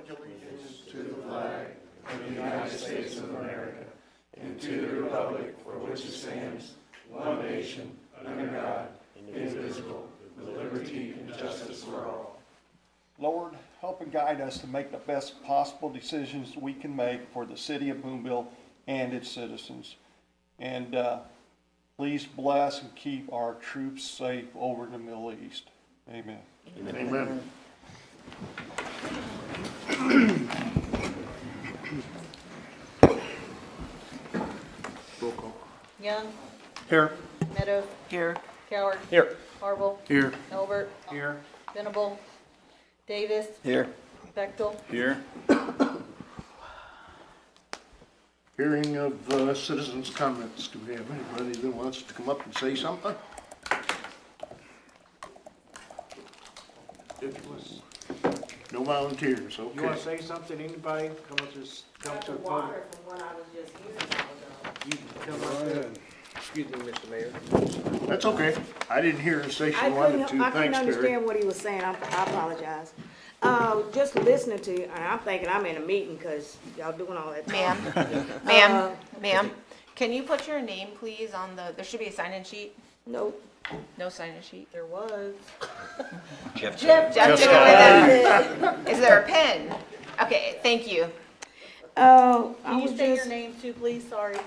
allegiance to the flag of the United States of America and to the republic for which it stands, one nation, under God, indivisible, with liberty and justice for all. Lord, help and guide us to make the best possible decisions we can make for the city of Boonville and its citizens. And please bless and keep our troops safe over in the Middle East. Amen. Amen. Roll call. Young, Here. Meadows, Here. Coward, Here. Harville, Here. Albert, Here. Venable, Davis, Here. Bechtel, Here. Hearing of citizens' comments. Do we have anybody that wants to come up and say something? No volunteers, okay. You want to say something, anybody? Come up to this, come to the podium. Water from what I was just hearing about. You can come up there. Excuse me, Mr. Mayor. That's okay. I didn't hear her say she I wanted couldn't to. Thanks, Barry. understand what he was saying. I apologize. Just listening to you, and I'm thinking I'm in a meeting because y'all doing all that talking. Ma'am, can you put your name, please, on there should be a sign-in sheet? Nope. No sign-in sheet? there was. Jeff took it with him. Is there a pen? Okay, thank you. I Can you was say your just, name too, please? Sorry.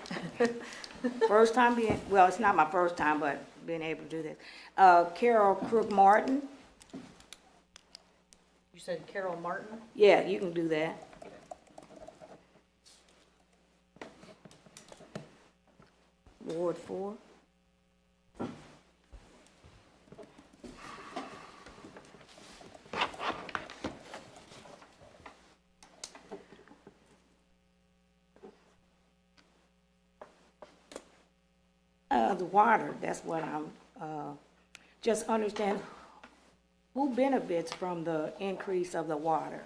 first time being, well, it's not my first time, but being able to do this. Carol Crook Martin. You said Carol Martin? Yeah, you can do that. Ward 4. The water, that's what I'm, just understand who benefits from the increase of the water?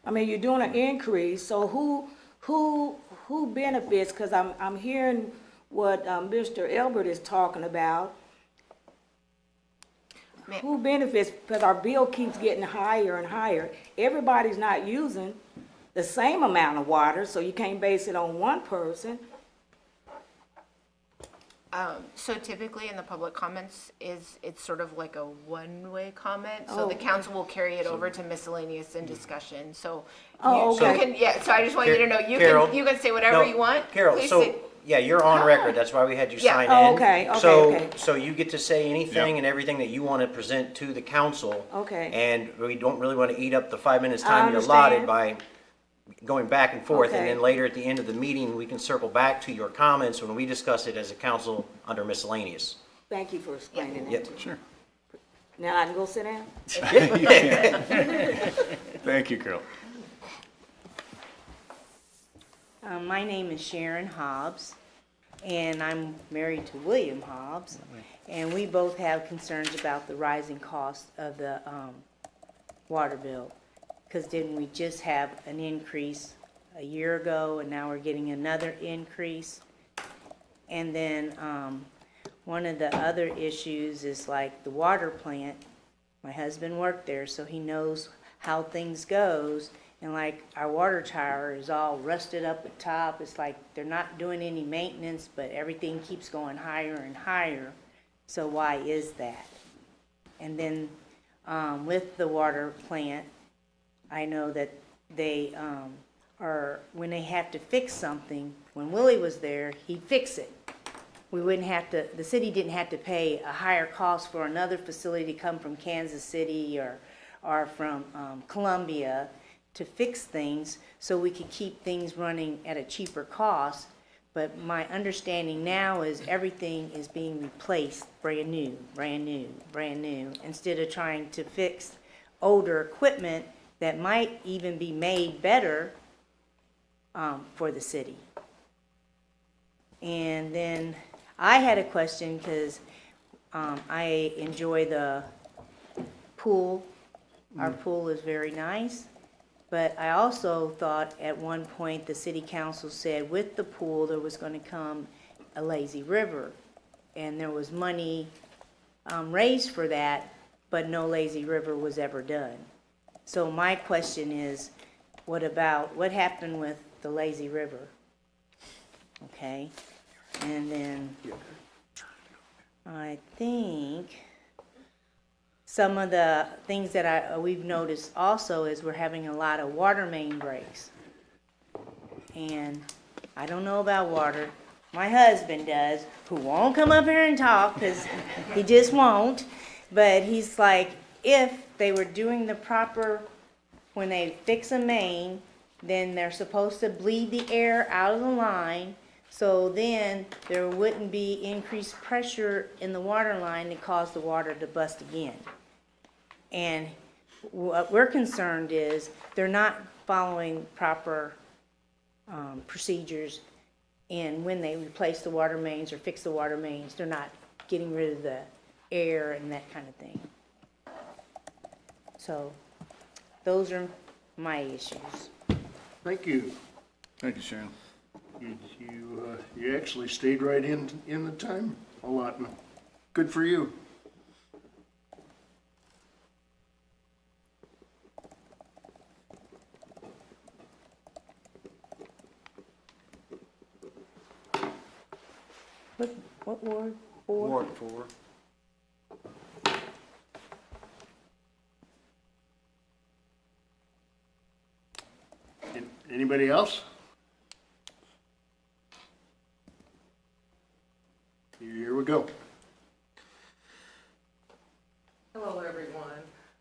I mean, you're doing an increase, so who benefits? Because I'm hearing what Mr. Elbert is talking about. Who benefits? Because our bill keeps getting higher and higher. Everybody's not using the same amount of water, so you can't base it on one person. So typically in the public comments it's sort of like a one-way comment. So the okay. council will carry it over to miscellaneous and discussion. So Oh, you okay. can, so I just want you to know, Carol, you can say whatever No, you want. Carol, Please so, say- yeah, you're on record, that's why we had you Yeah. sign Oh, in. okay, okay, So, okay. so you get to say anything and everything that you want to present to the council. Okay. And we don't really want to eat up the 5 minutes I time you're allotted understand. by going back and forth. And Okay. then later at the end of the meeting, we can circle back to your comments when we discuss it as a council under miscellaneous. Thank you for explaining that Yep. to me. Sure. Now I can go sit down? Thank you, Carol. My name is Sharon Hobbs, and I'm married to William Hobbs, and we both have concerns about the rising cost of the water bill, because didn't we just have an increase a year ago, and now we're getting another increase? And then one of the other issues is like the water plant. My husband worked there, so he knows how things goes. And like our water tower is all rusted up at top. It's like they're not doing any maintenance, but everything keeps going higher and higher. So why is that? And then with the water plant, I know that they when they have to fix something, when Willie was there, he'd fix it. We wouldn't have to, the city didn't have to pay a higher cost for another facility to come from Kansas City or from Columbia to fix things, so we could keep things running at a cheaper cost. But my understanding now is everything is being replaced brand new, brand new, brand new, instead of trying to fix older equipment that might even be made better for the city. And then I had a question because I enjoy the pool. Our pool is very nice. But I also thought at one point the city council said with the pool there was going to come a lazy river. And there was money raised for that, but no lazy river was ever done. So my question is, what happened with the lazy river? Okay, and then I think some of the things that we've noticed also is we're having a lot of water main breaks. And I don't know about water. My husband does, who won't come up here and talk because he just won't. But he's like, if they were doing the proper, when they fix a main, then they're supposed to bleed the air out of the line. So then there wouldn't be increased pressure in the water line to cause the water to bust again. And what we're concerned is they're not following proper procedures, and when they replace the water mains or fix the water mains, they're not getting rid of the air and that kind of thing. So those are my issues. Thank you. Thank you, Sharon. You actually stayed right in the time allotment. Good for you. What ward? Four? Ward 4. Anybody else? Here we go. Hello, everyone.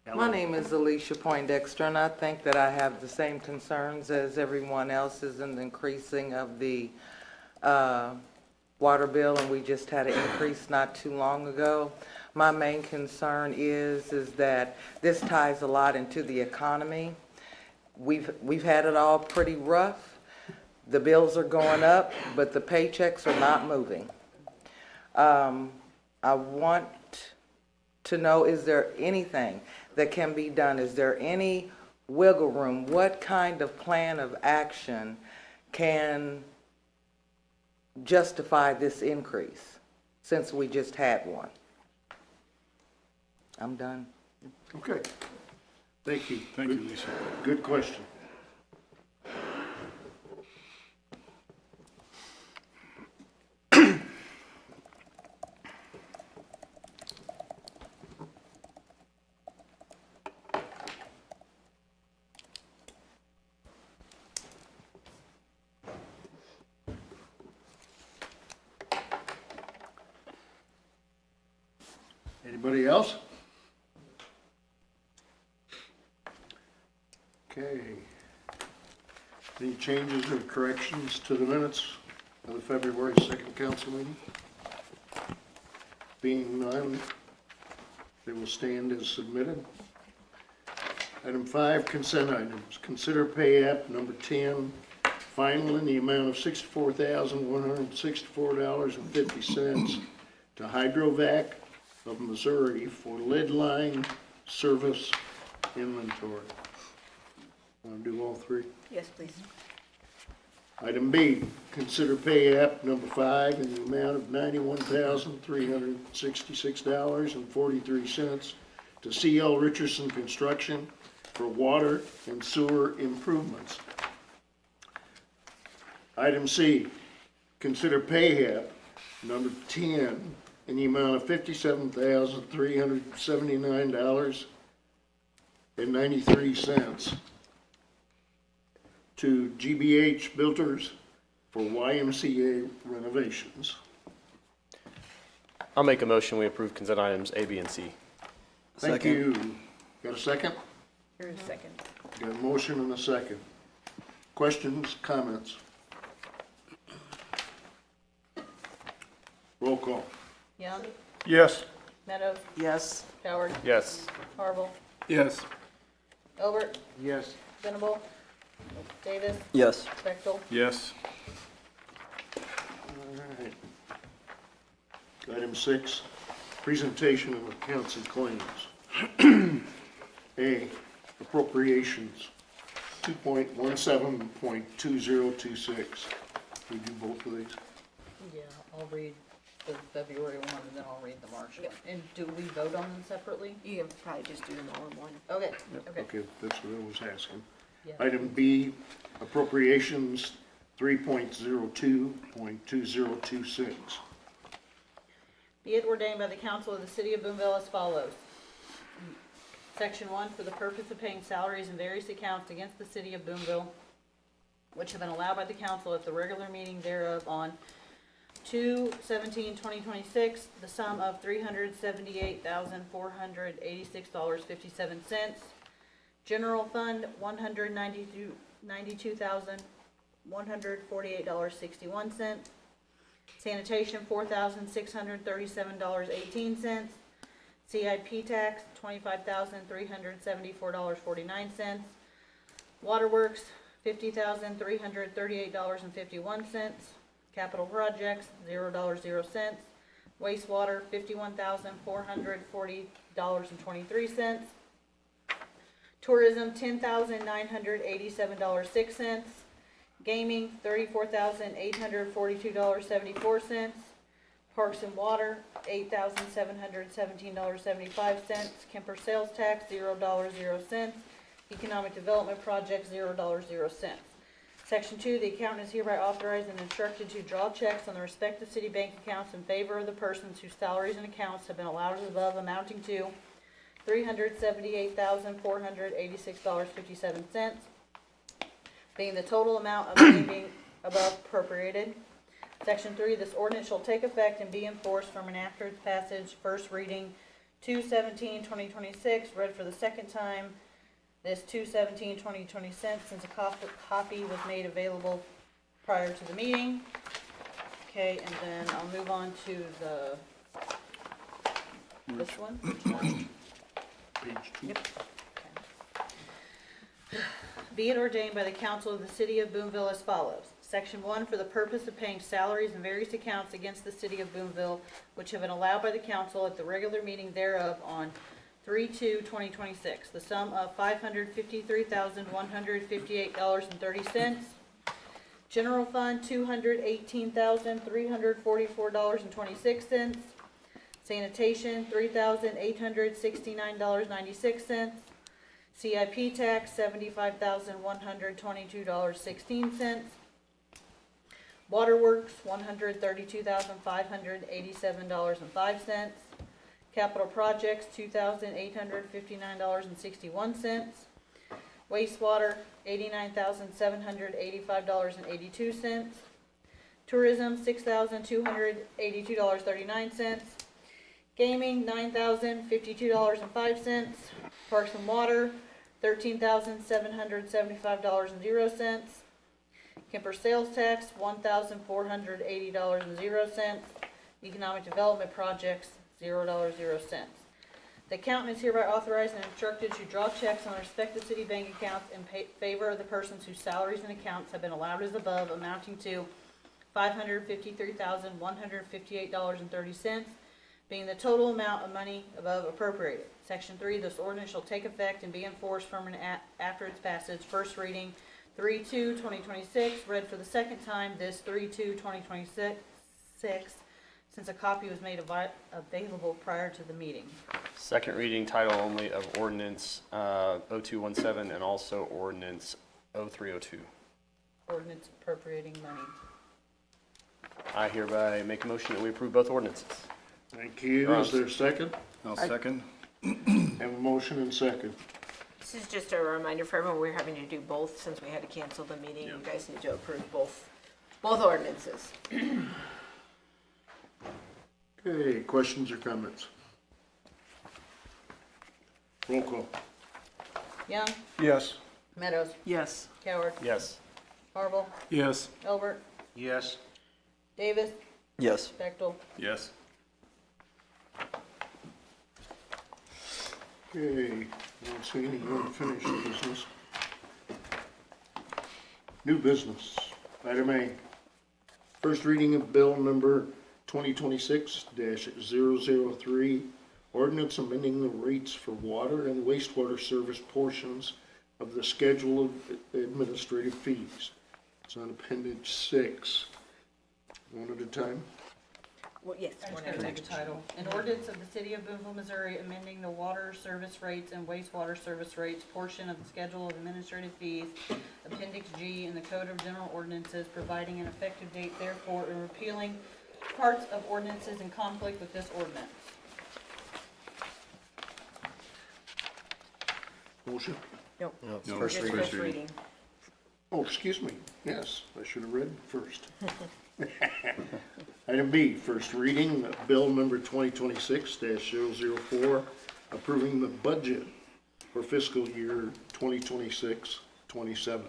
Hello. My name is Alicia Poindexter, and I think that I have the same concerns as everyone else's in the increasing of the water bill, and we just had an increase not too long ago. My main concern is that this ties a lot into the economy. We've had it all pretty rough. The bills are going up, but the paychecks are not moving. I want to know, is there anything that can be done? Is there any wiggle room? What kind of plan of action can justify this increase, since we just had one? I'm done. Okay. Thank you. Thank you, Lisa. Good question. Anybody else? Okay. Any changes or corrections to the minutes of the February 2nd council meeting? Being none, they will stand as submitted. Item 5, consent items. Consider pay app number 10, final in the amount of $64,164.50 to Hydrovac of Missouri for lead line service inventory. Want to do all three? Yes, please. Item B, consider pay app number 5 in the amount of $91,366.43 to C.L. Richardson Construction for water and sewer improvements. Item C, consider pay app number 10 in the amount of $57,379.93 to GBH Builders for YMCA renovations. I'll make a motion, we approve consent items A, B, and C. Thank you. Got a second? Here's a second. Got a motion and a second. Questions, comments? Roll call. Young, Yes. Meadows, Yes. Howard, Yes. Harville, Yes. Albert, Yes. Venable, Davis, Yes. Bechtel. Yes. All right. Item 6, presentation of accounts and claims. A, appropriations, 2.17.2026. We do both of these? Yeah, I'll read the February one, and then I'll read the March one. And do we vote on them separately? You can probably just do them all in one. Okay, okay. Okay, that's what I was asking. Yeah. Item B, appropriations 3.02.2026. Be it ordained by the council of the city of Boonville as follows. Section 1, for the purpose of paying salaries in various accounts against the city of Boonville, which have been allowed by the council at the regular meeting thereof on 2/17/2026, the sum of $378,486.57. General fund, $192,148.61. Sanitation, $4,637.18. CIP tax, $25,374.49. Waterworks, $50,338.51. Capital projects, $0.00. Wastewater, $51,440.23. Tourism, $10,987.06. Gaming, $34,842.74. Parks and Water, $8,717.75. Kemper sales tax, $0.00. Economic Development Project, $0.00. Section 2, the accountant is hereby authorized and instructed to draw checks on the respective city bank accounts in favor of the persons whose salaries and accounts have been allowed as above, amounting to $378,486.57, being the total amount of money being above appropriated. Section 3, this ordinance shall take effect and be enforced from and after its passage. First reading, 2/17/2026, read for the second time, this 2/17/2026, since a copy was made available prior to the meeting. Okay, and then I'll move on to this one. Page 2. Yep. Okay. Be it ordained by the council of the city of Boonville as follows. Section 1, for the purpose of paying salaries in various accounts against the city of Boonville, which have been allowed by the council at the regular meeting thereof on 3/2/2026, the sum of $553,158.30. General fund, $218,344.26. Sanitation, $3,869.96. CIP tax, $75,122.16. Waterworks, $132,587.05. Capital projects, $2,859.61. Wastewater, $89,785.82. Tourism, $6,282.39. Gaming, $9,052.05. Parks and Water, $13,775.00. Kemper sales tax, $1,480.00. Economic Development Projects, $0.00. The accountant is hereby authorized and instructed to draw checks on respective city bank accounts in favor of the persons whose salaries and accounts have been allowed as above, amounting to $553,158.30, being the total amount of money above appropriated. Section 3, this ordinance shall take effect and be enforced from and after its passage. First reading, 3/2/2026, read for the second time, this 3/2/2026, since a copy was made available prior to the meeting. Second reading, title only of ordinance 0217 and also ordinance 0302. Ordinance appropriating money. I hereby make a motion that we approve both ordinances. Thank you. Is there a second? I'll second. Have a motion and second. This is just a reminder for everyone, we're having to do both since we had to cancel the meeting. You guys need to approve both ordinances. Okay, questions or comments? Roll call. Young, Yes. Meadows, Yes. Coward, Yes. Harville, Yes. Elbert, Yes. Davis, Yes. Bechtel. Yes. Okay, don't see any unfinished business. New business, item A. First reading of bill number 2026-003, ordinance amending the rates for water and wastewater service portions of the schedule of administrative fees. It's on appendage 6. One at a time. Well, yes. I'm one just at gonna a take the time. title. An ordinance of the City of Boonville, Missouri, amending the water service rates and wastewater service rates portion of the Schedule of Administrative Fees, Appendix G in the Code of General Ordinances, providing an effective date therefore, and repealing parts of ordinances in conflict with this ordinance. Motion? Nope. No, No, first Just reading. first reading. Oh, excuse me. Yes, I should have read first. Item B, first reading, bill number 2026-004, approving the budget for fiscal year 2026-27.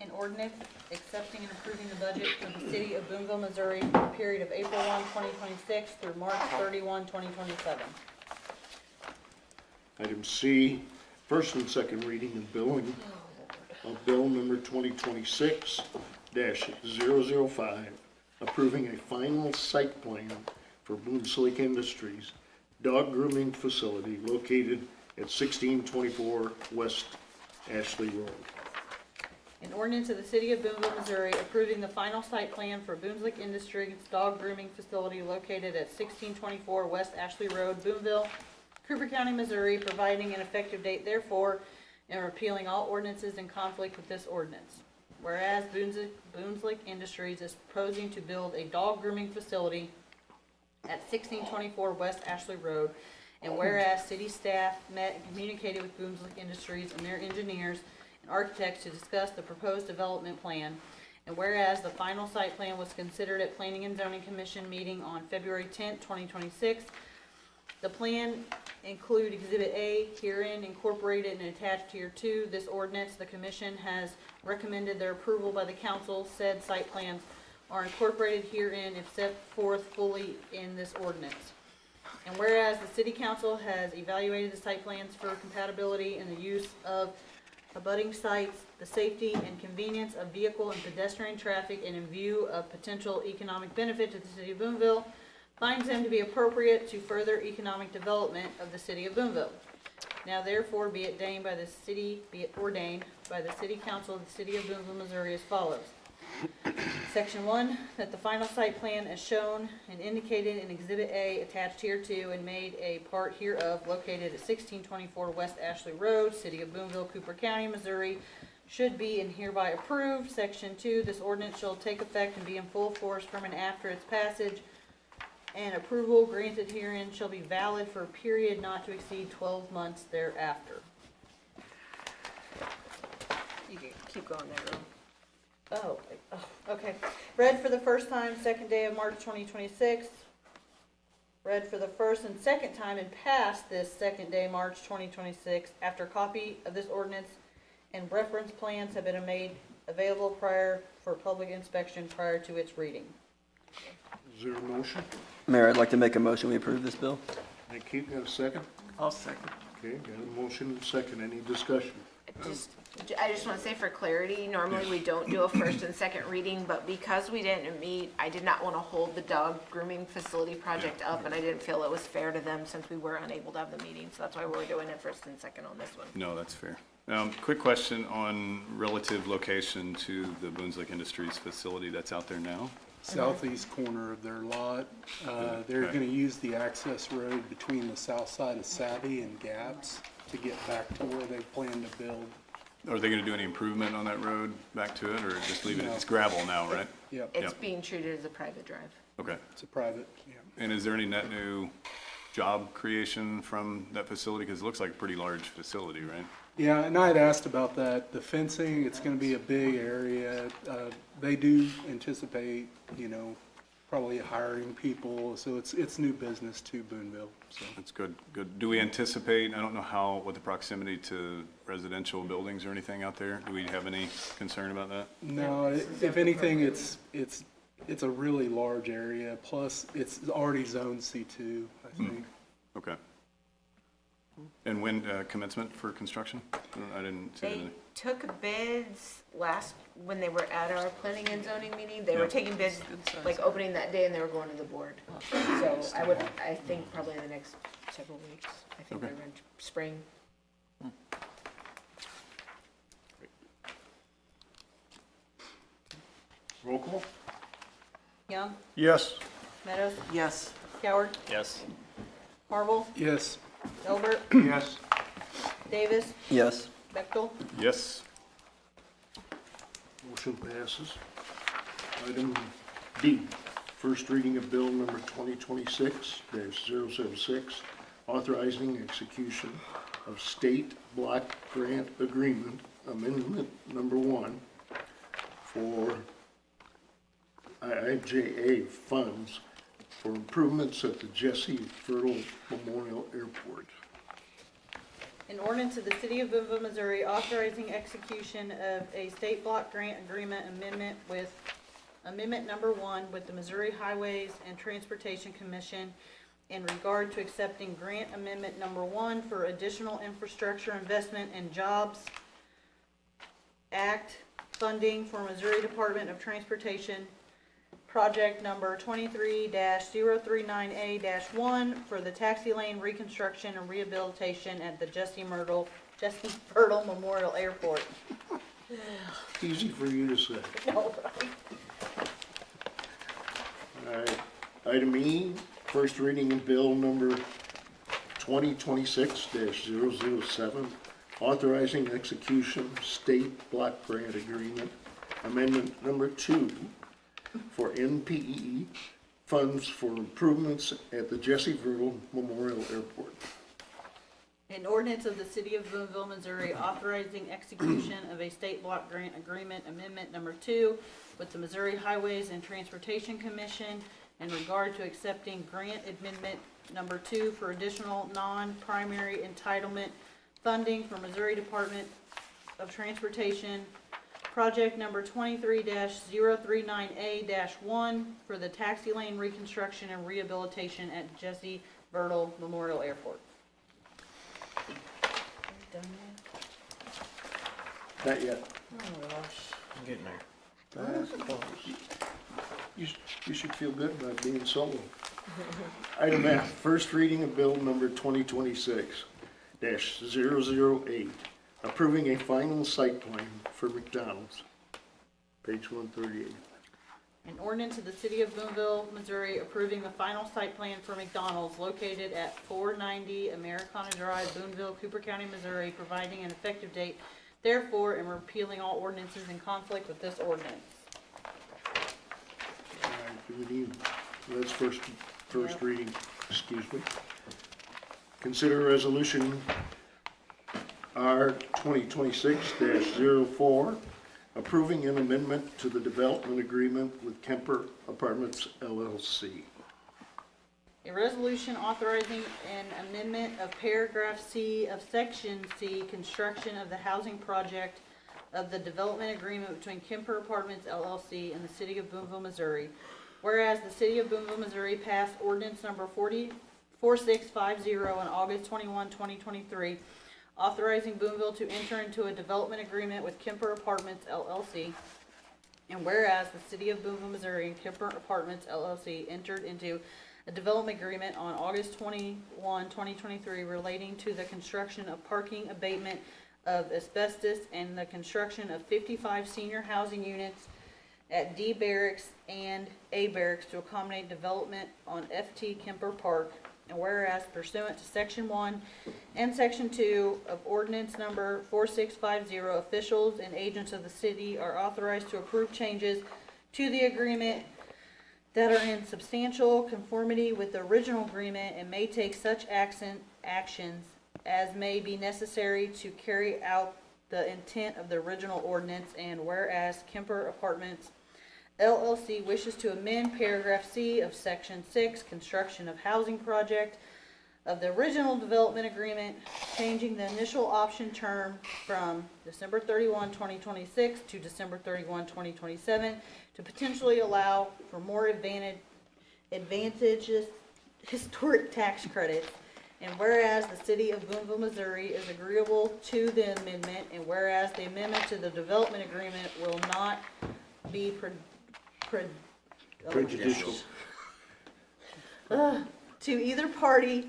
An ordinance accepting and approving the budget for the City of Boonville, Missouri for the period of April 1, 2026 through March 31, 2027. Item C, first and second reading and billing of bill number 2026-005, approving a final site plan for Boone's Lake Industries dog grooming facility located at 1624 West Ashley Road. An ordinance of the City of Boonville, Missouri approving the final site plan for Boone's Lake Industries dog grooming facility located at 1624 West Ashley Road, Boonville, Cooper County, Missouri, providing an effective date therefore, and repealing all ordinances in conflict with this ordinance. Whereas Boone's Lake Industries is proposing to build a dog grooming facility at 1624 West Ashley Road, and whereas city staff met and communicated with Boone's Lake Industries and their engineers and architects to discuss the proposed development plan, and whereas the final site plan was considered at Planning and Zoning Commission meeting on February 10th, 2026, the plan include Exhibit A, herein incorporated and attached here to this ordinance. The commission has recommended their approval by the council. Said site plans are incorporated herein if set forth fully in this ordinance. And whereas the city council has evaluated the site plans for compatibility and the use of abutting sites, the safety and convenience of vehicle and pedestrian traffic, and in view of potential economic benefit to the city of Boonville, finds them to be appropriate to further economic development of the city of Boonville. Now therefore be it ordained by the city council of the city of Boonville, Missouri as follows. Section 1, that the final site plan as shown and indicated in Exhibit A attached hereto and made a part hereof located at 1624 West Ashley Road, City of Boonville, Cooper County, Missouri, should be and hereby approved. Section 2, this ordinance shall take effect and be in full force from and after its passage, and approval granted herein shall be valid for a period not to exceed 12 months thereafter. You can keep going there, Earl. Oh, okay. Read for the first time, second day of March 2026. Read for the first and second time and passed this second day, March 2026, after a copy of this ordinance and reference plans have been made available for public inspection prior to its reading. Is there a motion? Mayor, I'd like to make a motion, we approve this bill. Thank you. Got a second? I'll second. Okay, got a motion and second. Any discussion? I just want to say for clarity, normally we don't do a first and second reading, but because we didn't meet, I did not want to hold the dog grooming facility project up, and I didn't feel it was fair to them since we were unable to have the meeting, so that's why we're doing it first and second on this one. No, that's fair. Quick question on relative location to the Boone's Lake Industries facility that's out there now. Southeast corner of their lot. They're Okay. gonna use the access road between the south side of Savvy and Gaps to get back to where they plan to build. Are they gonna do any improvement on that road back to it, or just leave it, No. it's gravel now, right? Yep, It's Yep. being treated as a private drive. Okay. it's a private, yeah. And is there any net new job creation from that facility? Because it looks like a pretty large facility, right? Yeah, and I had asked about that. The fencing, it's gonna be a big area. They do anticipate, probably hiring people, so it's new business to Boonville, so. That's good, good. Do we anticipate, I don't know what the proximity to residential buildings or anything out there? Do we have any concern about that? No, if anything, it's a really large area, plus it's already zoned C2, I think. Okay. And when commencement for construction? I didn't see They anything. took bids when they were at our planning and zoning meeting, they were Yeah. taking bids, like opening that day, and they were going to the board. So I think probably in the next several weeks, I think Okay. they're in spring. Roll call? Young, Yes. Meadows, Yes. Coward, Yes. Marvel, Yes. Elbert, Yes. Davis, Yes. Bechtel. Yes. Motion passes. Item D, first reading of bill number 2026-006, authorizing execution of state block grant agreement amendment number 1 for IIJA funds for improvements at the Jesse Fertile Memorial Airport. An ordinance of the City of Boonville, Missouri authorizing execution of a state block grant agreement amendment with amendment number 1 with the Missouri Highways and Transportation Commission in regard to accepting grant amendment number 1 for additional infrastructure investment and jobs act funding for Missouri Department of Transportation, project number 23-039A-1 for the taxi lane reconstruction and rehabilitation at the Jesse Fertile Memorial Airport. Easy for you to say. No, right? All right. Item E, first reading of bill number 2026-007, authorizing execution state block grant agreement, amendment number 2 for NPE funds for improvements at the Jesse Fertile Memorial Airport. An ordinance of the City of Boonville, Missouri authorizing execution of a state block grant agreement amendment number 2 with the Missouri Highways and Transportation Commission in regard to accepting grant amendment number 2 for additional non-primary entitlement funding for Missouri Department of Transportation, project number 23-039A-1 for the taxi lane reconstruction and rehabilitation at Jesse Fertile Memorial Airport. Done yet? Not yet. Oh gosh. I'm getting there. That's close. You should feel good about being solo. Item F, first reading of bill number 2026-008, approving a final site plan for McDonald's. Page 138. An ordinance of the City of Boonville, Missouri approving the final site plan for McDonald's located at 490 Americana Drive, Boonville, Cooper County, Missouri, providing an effective date therefore and repealing all ordinances in conflict with this ordinance. All right, do we need, that's first Yep. reading, excuse me. Consider resolution R 2026-04, approving an amendment to the development agreement with Kemper Apartments LLC. A resolution authorizing an amendment of paragraph C of section C, construction of the housing project of the development agreement between Kemper Apartments LLC and the City of Boonville, Missouri. Whereas the City of Boonville, Missouri passed ordinance number 4650 on August 21, 2023, authorizing Boonville to enter into a development agreement with Kemper Apartments LLC. And whereas the City of Boonville, Missouri and Kemper Apartments LLC entered into a development agreement on August 21, 2023 relating to the construction of parking abatement of asbestos and the construction of 55 senior housing units at D Barracks and A Barracks to accommodate development on FT Kemper Park. And whereas pursuant to Section 1 and Section 2 of Ordinance Number 4650, officials and agents of the city are authorized to approve changes to the agreement that are in substantial conformity with the original agreement and may take such actions as may be necessary to carry out the intent of the original ordinance. And whereas Kemper Apartments LLC wishes to amend paragraph C of Section 6, construction of housing project of the original development agreement, changing the initial option term from December 31, 2026 to December 31, 2027 to potentially allow for more advantageous historic tax credits. And whereas the City of Boonville, Missouri is agreeable to the amendment, and whereas the amendment to the development agreement will not be Prejudicial. to either party,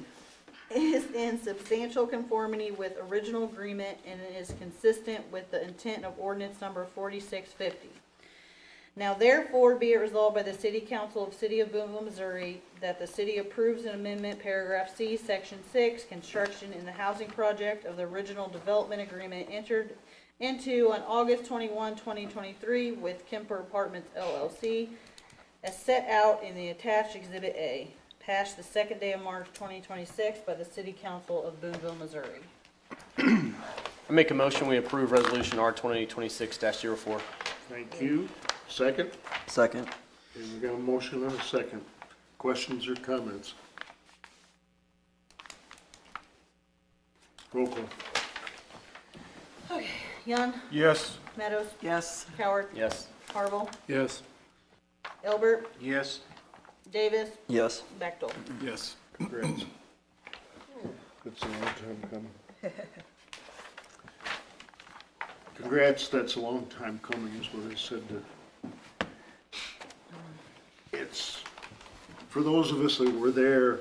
is in substantial conformity with original agreement and is consistent with the intent of ordinance number 4650. Now therefore be it resolved by the City Council of City of Boonville, Missouri, that the city approves an amendment, paragraph C, section 6, construction in the housing project of the original development agreement entered into on August 21, 2023 with Kemper Apartments LLC as set out in the attached Exhibit A, passed the second day of March 2026 by the City Council of Boonville, Missouri. I make a motion, we approve resolution R 2026-04. Thank you. Second? Second. Okay, we got a motion and a second. Questions or comments? Roll call. Okay, Young, Yes. Meadows, Yes. Coward, Yes. Harville, Yes. Elbert, Yes. Davis, Yes. Bechtel. Yes. Great. It's a long time coming. Congrats, that's a long time coming, is what I said to. It's, for those of us that were there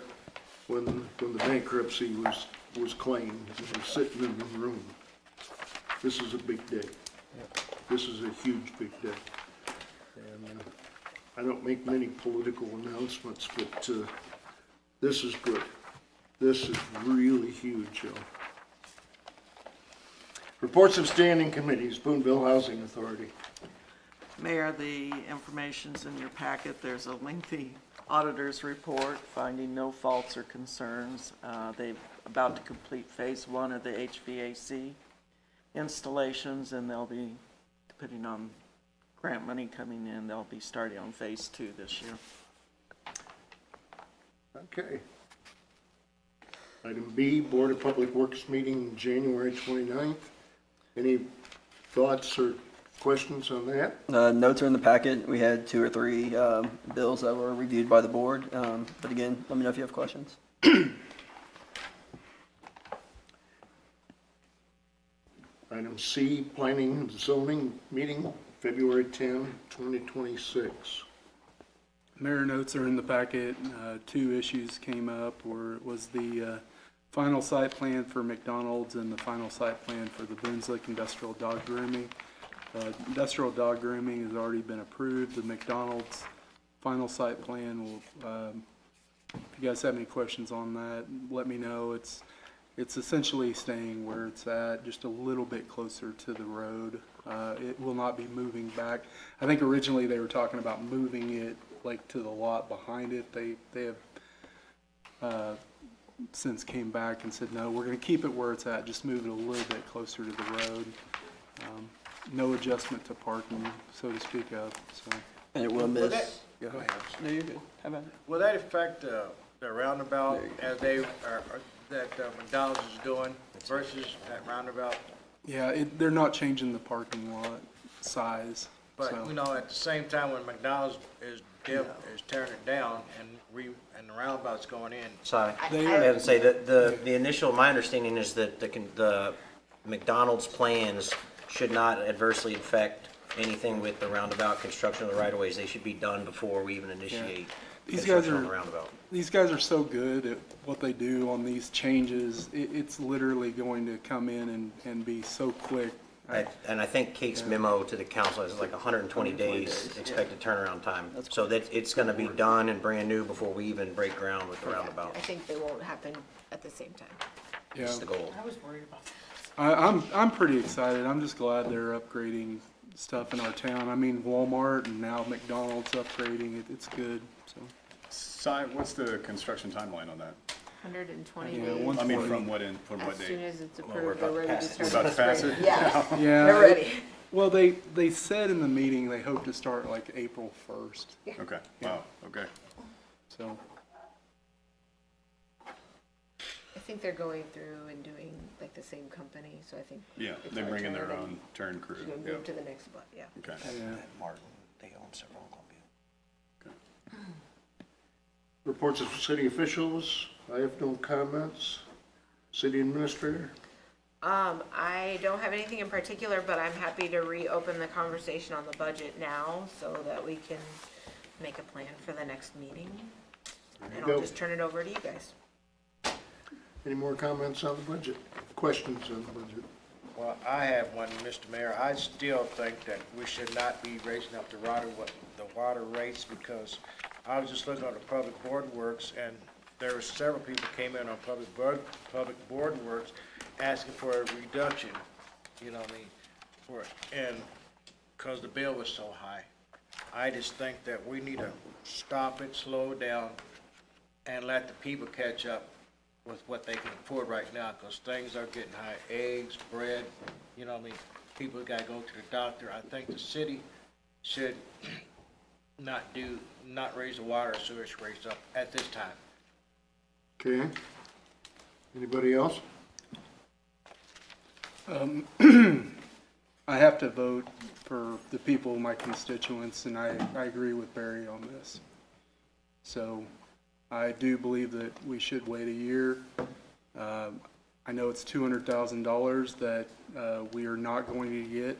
when the bankruptcy was claimed, and were sitting in the room, this is a big day. This is a huge, big day. And I don't make many political announcements, but this is good. This is really huge, y'all. Reports of standing committees, Boonville Housing Authority. Mayor, the information's in your packet. There's a lengthy auditor's report finding no faults or concerns. They're about to complete phase 1 of the HVAC installations, and they'll be, depending on grant money coming in, they'll be starting on phase 2 this year. Okay. Item B, Board of Public Works meeting January 29th. Any thoughts or questions on that? Notes are in the packet. We had 2 or 3 bills that were reviewed by the board. But again, let me know if you have questions. Item C, Planning and Zoning meeting February 10, 2026. Mayor, notes are in the packet. 2 issues came up, was the final site plan for McDonald's and the final site plan for the Boone's Lake Industrial Dog Grooming. Industrial dog grooming has already been approved. The McDonald's final site plan will, if you guys have any questions on that, let me know. It's essentially staying where it's at, just a little bit closer to the road. It will not be moving back. I think originally they were talking about moving it like to the lot behind it. They have since came back and said, no, we're going to keep it where it's at, just move it a little bit closer to the road. No adjustment to parking, so to speak of, so. And it will miss. Go ahead. No, you're good. How about it? Will that affect the roundabout as they are, that McDonald's is doing versus that roundabout? Yeah, they're not changing the parking lot size. But, so. you know, at the same time, when McDonald's is tearing it down and the roundabout's going in. So I have to say that the initial, my understanding is that the McDonald's plans should not adversely affect anything with the roundabout construction of the right-of-ways. They should be done before we even initiate construction on the roundabout. These guys are so good at what they do on these changes. It's literally going to come in and be so quick. And I think Kate's memo to the council is like 120 days expected turnaround time. So that it's going to be done and brand new before we even break ground with the roundabout. I think they won't happen at the same time. Yeah. That's the goal. I was worried about that. I'm pretty excited. I'm just glad they're upgrading stuff in our town. I mean, Walmart and now McDonald's upgrading it. It's good, so. What's the construction timeline on that? 120 Yeah, days. I mean, from what As date? soon as it's Well, we're approved, they're about to ready to pass it. start. We're about to pass spring. it? Yeah, Yeah. they're ready. Well, they said in the meeting they hope to start like April 1st, Okay, wow, okay. so. I think they're going through and doing like the same company, so I think. Yeah, it's they our bring in turn their and own turn crew. we're gonna Yeah. move to the next spot, yeah. Okay. Yeah. Martin, they own several in Columbia. Reports of city officials. I have no comments. City administrator. I don't have anything in particular, but I'm happy to reopen the conversation on the budget now so that we can make a plan for the next meeting. And I'll just turn it over to you guys. Any more comments on the budget? Questions on the budget? Well, I have one, Mr. Mayor. I still think that we should not be raising up the water rates, because I was just looking at the public board works, and there were several people came in on public board works asking for a reduction, you know what I mean, and because the bill was so high. I just think that we need to stop it, slow it down, and let the people catch up with what they can afford right now, because things are getting high. Eggs, bread, you know what I mean? People gotta go to the doctor. I think the city should not raise the water or sewage rates up at this time. Okay. Anybody else? I have to vote for the people, my constituents, and I agree with Barry on this. So I do believe that we should wait a year. I know it's $200,000 that we are not going to get.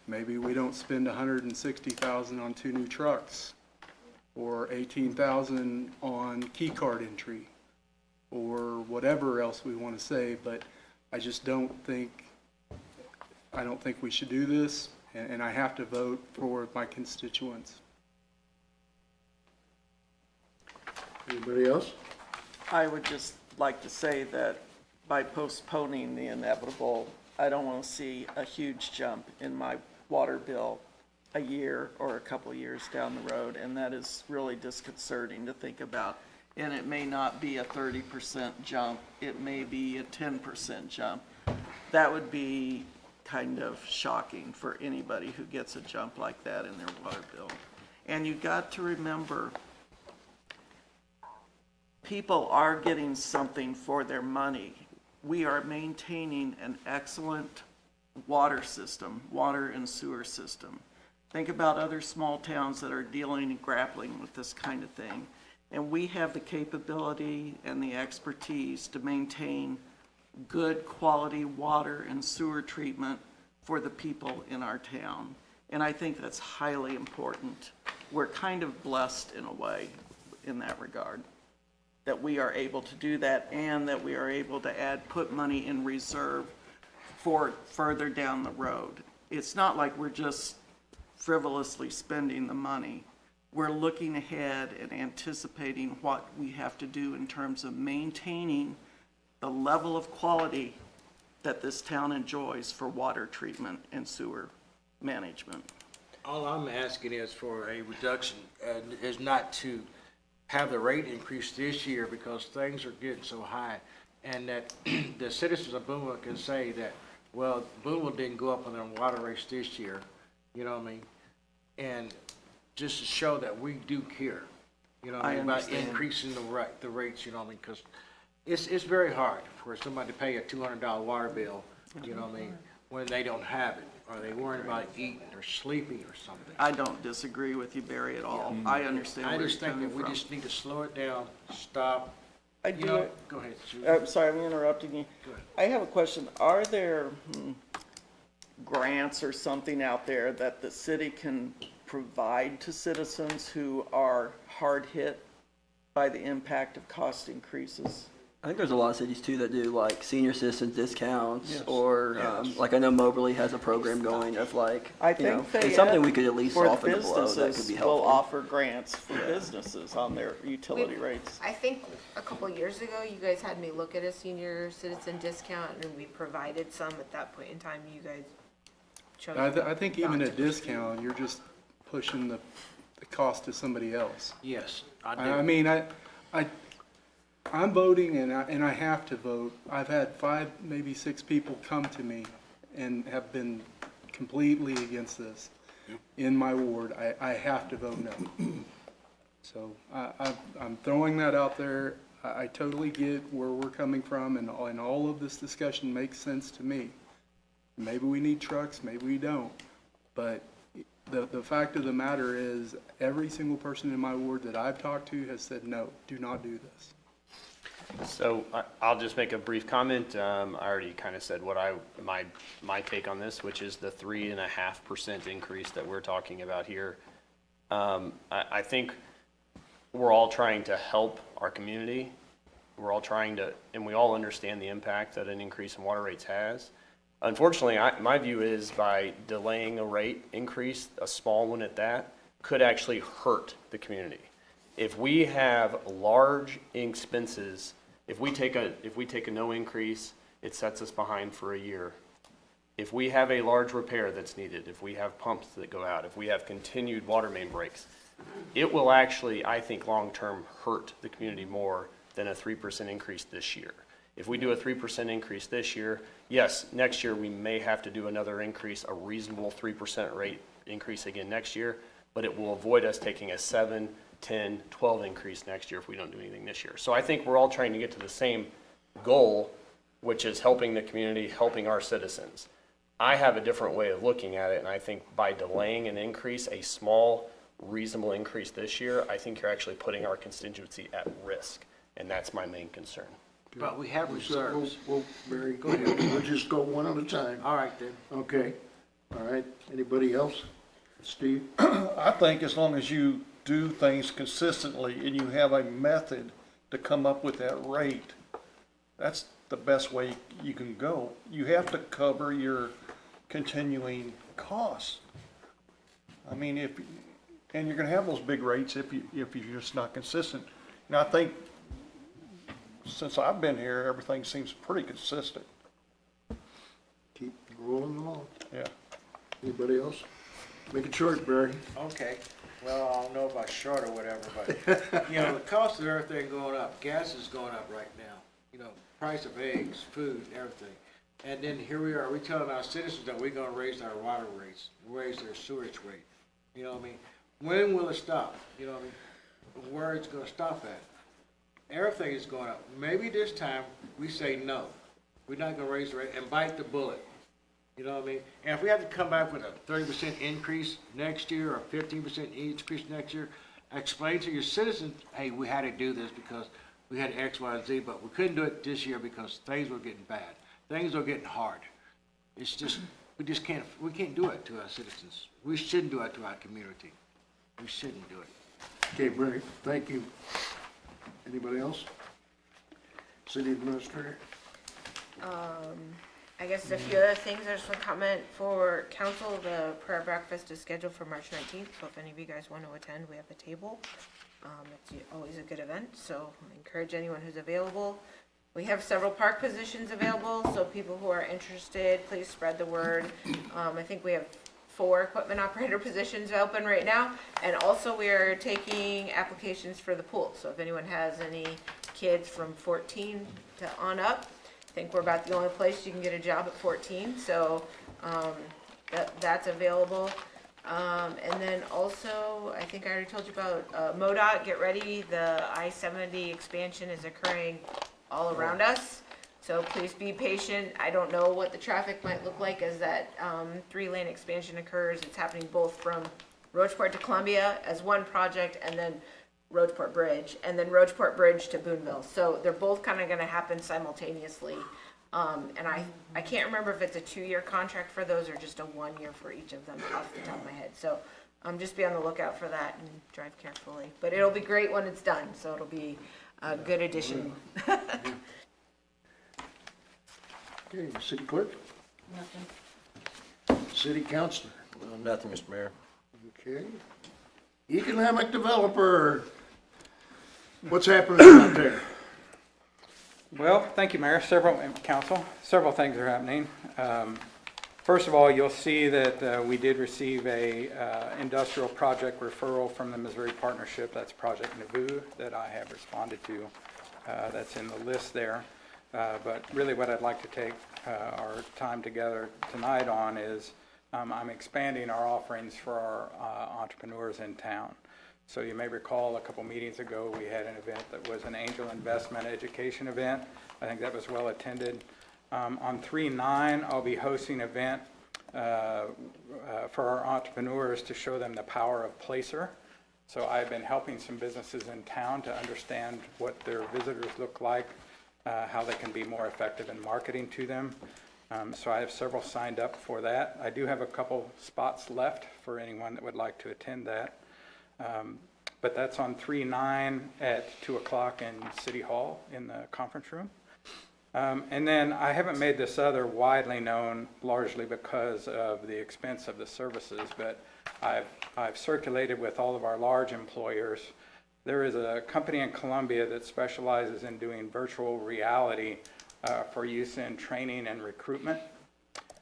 Maybe we don't spend $160,000 on 2 new trucks, or $18,000 on key card entry, or whatever else we want to say. But I just don't think we should do this, and I have to vote for my constituents. Anybody else? I would just like to say that by postponing the inevitable, I don't want to see a huge jump in my water bill a year or a couple of years down the road, and that is really disconcerting to think about. And it may not be a 30% jump, it may be a 10% jump. That would be kind of shocking for anybody who gets a jump like that in their water bill. And you got to remember, people are getting something for their money. We are maintaining an excellent water system, water and sewer system. Think about other small towns that are dealing and grappling with this kind of thing. And we have the capability and the expertise to maintain good quality water and sewer treatment for the people in our town. And I think that's highly important. We're kind of blessed in a way in that regard, that we are able to do that, and that we are able to put money in reserve for further down the road. It's not like we're just frivolously spending the money. We're looking ahead and anticipating what we have to do in terms of maintaining the level of quality that this town enjoys for water treatment and sewer management. All I'm asking is for a reduction, is not to have the rate increase this year, because things are getting so high, and that the citizens of Boonville can say that, well, Boonville didn't go up on their water rates this year, you know what I mean? And just to show that we do care, you know what I mean, by increasing the rates, you know what I mean? Because it's very hard for somebody to pay a $200 water bill, you know what I mean, when they don't have it, or they worrying about eating or sleeping or something. I don't disagree with you, Barry, at all. I understand where you're coming from. I just think that we just need to slow it down, stop. Go ahead, Sue. I'm sorry, I'm interrupting you. Go ahead. I have a question. Are there grants or something out there that the city can provide to citizens who are hard hit by the impact of cost increases? I think there's a lot of cities too that do like senior citizens discounts, Yes. or like I know Moberly has a program going of like, I you know, think it's something we could at least for soften the blow that could businesses be will helpful. offer grants for businesses on their utility rates. I think a couple years ago, you guys had me look at a senior citizen discount, and we provided some at that point in time. You guys chose. I think even not a to. discount, you're just pushing the cost to somebody else. Yes, I do. I mean, I'm voting, and I have to vote. I've had 5, maybe 6 people come to me and have been completely against this in my ward. I have to vote no. So I'm throwing that out there. I totally get where we're coming from, and all of this discussion makes sense to me. Maybe we need trucks, maybe we don't. But the fact of the matter is, every single person in my ward that I've talked to has said, no, do not do this. So I'll just make a brief comment. I already kind of said what my take on this, which is the 3.5% increase that we're talking about here. I think we're all trying to help our community. We're all trying to, and we all understand the impact that an increase in water rates has. Unfortunately, my view is by delaying a rate increase, a small one at that, could actually hurt the community. If we have large expenses, if we take a no increase, it sets us behind for a year. If we have a large repair that's needed, if we have pumps that go out, if we have continued water main breaks, it will actually, I think, long-term hurt the community more than a 3% increase this year. If we do a 3% increase this year, yes, next year we may have to do another increase, a reasonable 3% rate increase again next year, but it will avoid us taking a 7, 10, 12 increase next year if we don't do anything this year. So I think we're all trying to get to the same goal, which is helping the community, helping our citizens. I have a different way of looking at it, and I think by delaying an increase, a small, reasonable increase this year, I think you're actually putting our constituency at risk, and that's my main concern. But we have reserves. Well, Barry, go ahead. We'll just go one at a time. All right then. Okay. All right. Anybody else? Steve? I think as long as you do things consistently and you have a method to come up with that rate, that's the best way you can go. You have to cover your continuing costs. I mean, and you're gonna have those big rates if you're just not consistent. And I think since I've been here, everything seems pretty consistent. Keep rolling along. Yeah. Anybody else? Make it short, Barry. Okay. Well, I don't know about short or whatever, but, you know, the cost of everything going up. Gas is going up right now. You know, price of eggs, food, everything. And then here we are, we telling our citizens that we're gonna raise our water rates, raise their sewage rate. You know what I mean? When will it stop? You know what I mean? Where it's gonna stop at? Everything is going up. Maybe this time we say no. We're not gonna raise the rate and bite the bullet. You know what I mean? And if we have to come back with a 30% increase next year or 15% increase next year, explain to your citizens, hey, we had to do this because we had X, Y, and Z, but we couldn't do it this year because things were getting bad. Things are getting hard. It's just, we can't do it to our citizens. We shouldn't do it to our community. We shouldn't do it. Okay, Barry, thank you. Anybody else? City Administrator? I guess a few other things, I just want to comment for council, the prayer breakfast is scheduled for March 19th, so if any of you guys want to attend, we have the table. It's always a good event, so I encourage anyone who's available. We have several park positions available, so people who are interested, please spread the word. I think we have 4 equipment operator positions open right now, and also we are taking applications for the pool, so if anyone has any kids from 14 to on up, I think we're about the only place you can get a job at 14, so that's available. And then also, I think I already told you about MoDOT, get ready, the I-70 expansion is occurring all around us, so please be patient. I don't know what the traffic might look like as that 3-lane expansion occurs. It's happening both from Rocheport to Columbia as one project, and then Rocheport Bridge, and then Rocheport Bridge to Boonville. So they're both kind of going to happen simultaneously. And I can't remember if it's a 2-year contract for those or just a 1-year for each of them off the top of my head. So just be on the lookout for that and drive carefully. But it'll be great when it's done, so it'll be a good addition. Okay, City Clerk? Nothing. City Councilor? Nothing, Mr. Mayor. Okay. Economic Developer. What's happening out there? Well, thank you, Mayor. Several things are happening. First of all, you'll see that we did receive a industrial project referral from the Missouri Partnership. That's Project Nauvoo that I have responded to. That's in the list there. But really what I'd like to take our time together tonight on is I'm expanding our offerings for our entrepreneurs in town. So you may recall a couple meetings ago we had an event that was an angel investment education event. I think that was well attended. On 3/9 I'll be hosting an event for our entrepreneurs to show them the power of Placer. So I've been helping some businesses in town to understand what their visitors look like, how they can be more effective in marketing to them. So I have several signed up for that. I do have a couple spots left for anyone that would like to attend that. But that's on 3/9 at 2 o'clock in City Hall in the conference room. And then I haven't made this other widely known largely because of the expense of the services, but I've circulated with all of our large employers. There is a company in Columbia that specializes in doing virtual reality for use in training and recruitment.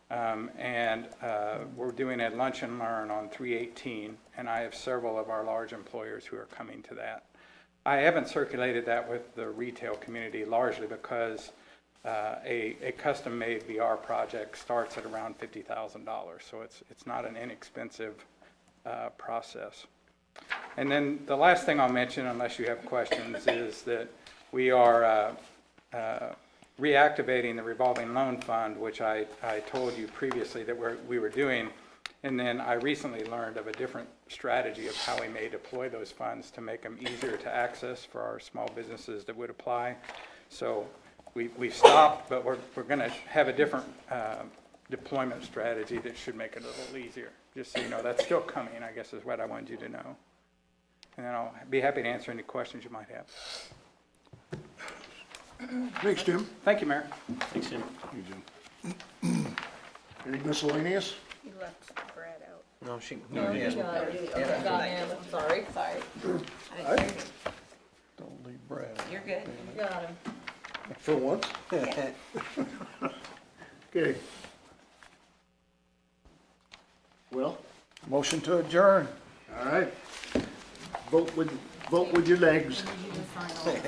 We're doing a lunch and learn on 3/18, and I have several of our large employers who are coming to that. I haven't circulated that with the retail community largely because a custom-made VR project starts at around $50,000, so it's not an inexpensive process. And then the last thing I'll mention, unless you have questions, is that we are reactivating the revolving loan fund, which I told you previously that we were doing. And then I recently learned of a different strategy of how we may deploy those funds to make them easier to access for our small businesses that would apply. So we've stopped, but we're going to have a different deployment strategy that should make it a little easier. Just so you know, that's still coming, I guess is what I wanted you to know. And then I'll be happy to answer any questions you might have. Thanks, Jim. Thank you, Mayor. Thanks, Jim. Any miscellaneous? You left Brad out. No, she. No, you got it. Got him. Sorry. Don't leave Brad. You're good. You got him. For once? Okay. Well, Motion to adjourn. all right. Vote with your legs. You just sign all